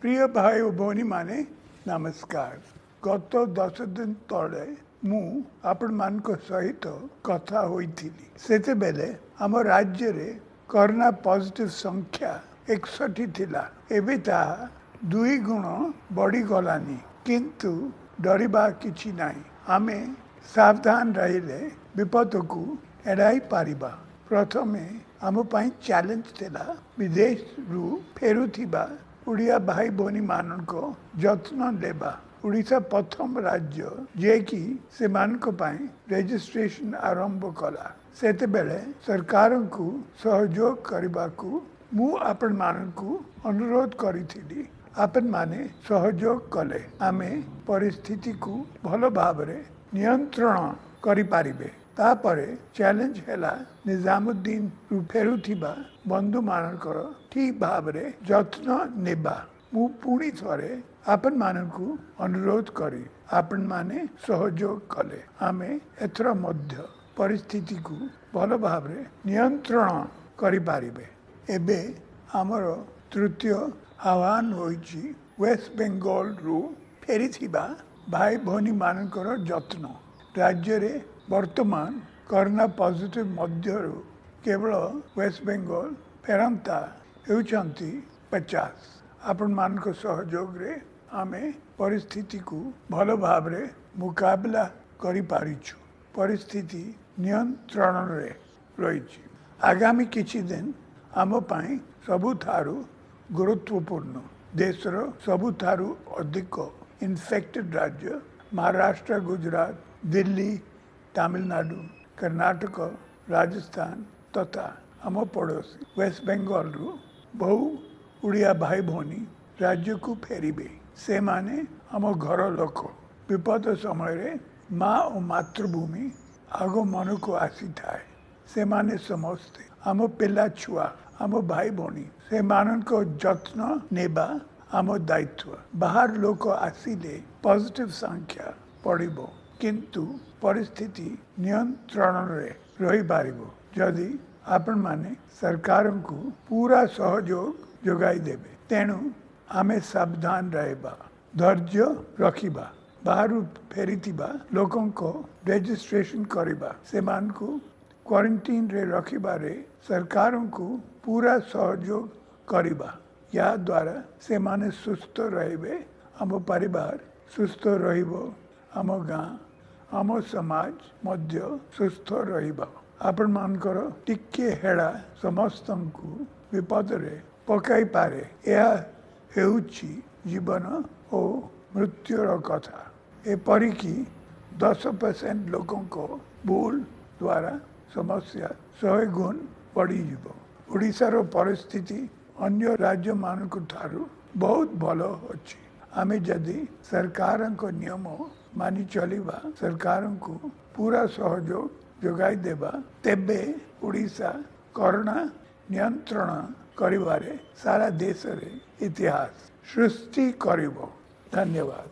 प्रिय भाई और भौणी माने नमस्कार। गत 10 दिन तले मु आपण मान सहित कथा होइथिली। सेते बेले आम राज्य रे कोरोना पॉजिटिव संख्या 61 थिला। एबे ता 2 गुण बढ़ी गलानी, किंतु डरिबा किछि नाही। आमे सावधान रहिले विपद को एड़ाई पारिबा। प्रथमे आम पाई चैलेंज थिला विदेश रु फेरुथिबा उड़िया भाई भौणी मान जत्न लेबा। उड़ीसा प्रथम राज्य जे कि से रजिस्ट्रेशन आरंभ कला। सेते बेले सरकार को सहयोग करने को मु आपण मान को अनुरोध करी। आपण माने सहयोग कले आमे परिस्थिति को भल भाव नियंत्रण करि पारिबे। तापरे चैलेंज हैला निजामुद्दीन रु फेरुथिबा बंधु मानकर ठीक भाव जत्न नेबा। मु पुणी थरे आपण मानकु अनुरोध करी आपण माने सहयोग कले आमे एथर मध्य परिस्थिति को भल भाव नियंत्रण करि पारिबे। एबे हमर तृतीय आह्वान होइछि वेस्ट बेंगल रु फेरिथिबा भाई भौणी मानकर जत्न। राज्य रे वर्तमान कोरोना पॉजिटिव मध्य केवल वेस्ट बेंगल फेरंता होउछंती 50। आपण मान को सहयोग रे आमे परिस्थिति को भल भाव मुकाबला करि पारिछु। परिस्थिति नियंत्रण रे रहिछि। आगामी किछि दिन आम पाई सबुठारु गुरुत्वपूर्ण। देशर सबुठारु अधिक इन्फेक्टेड राज्य महाराष्ट्र, गुजरात, दिल्ली, तमिलनाडु, कर्नाटक, राजस्थान तथा आम पड़ोसी वेस्ट बेंगल रु बहु उड़िया भाई भौणी राज्य को फेरिबे। से माने आम घर लोक विपद समय रे माँ और मातृभूमि आग मन को आसी थाए। से माने समस्ते आम पिला छुआ आम भाई भौणी से मान को जत्न नेबा आम दायित्व। बाहर लोक आसिले पॉजिटिव संख्या पड़िबो, किंतु परिस्थिति नियंत्रण रे रही पारिबो जदि आपण माने सरकार को पूरा सहयोग जोगाई देबे। तेणु आमे सावधान रहबा, धैर्य रखिबा, बाहर फेरिथिबा लोकन को रजिस्ट्रेशन करिबा, सेमान को क्वारंटाइन रे रखिबा रे सरकार को पूरा सहयोग करिबा। या द्वारा से माने सुस्थ रहबे, आम परिवार सुस्थ रहिबो, आम गाँ आम समाज मध्य सुस्थ रहिबा। आपण मानकर टिके हेड़ा समस्त को विपद रे पकाई पारे। यह हेउछि जीवन और मृत्युर कथा। एपरिकी 10% लोकों को भूल द्वारा समस्या 100 गुण बढ़ी जीवो। उड़ीसार परिस्थिति अन्य राज्य मानक ठारू बहुत भल अछि। आमे जदि सरकार को नियम मानि चलिबा, सरकार को पूरा सहयोग जोगाई देबा, तेबे उड़ीसा कोरोना नियंत्रण करिबारे सारा देश रे इतिहास सृष्टि करिबो। धन्यवाद।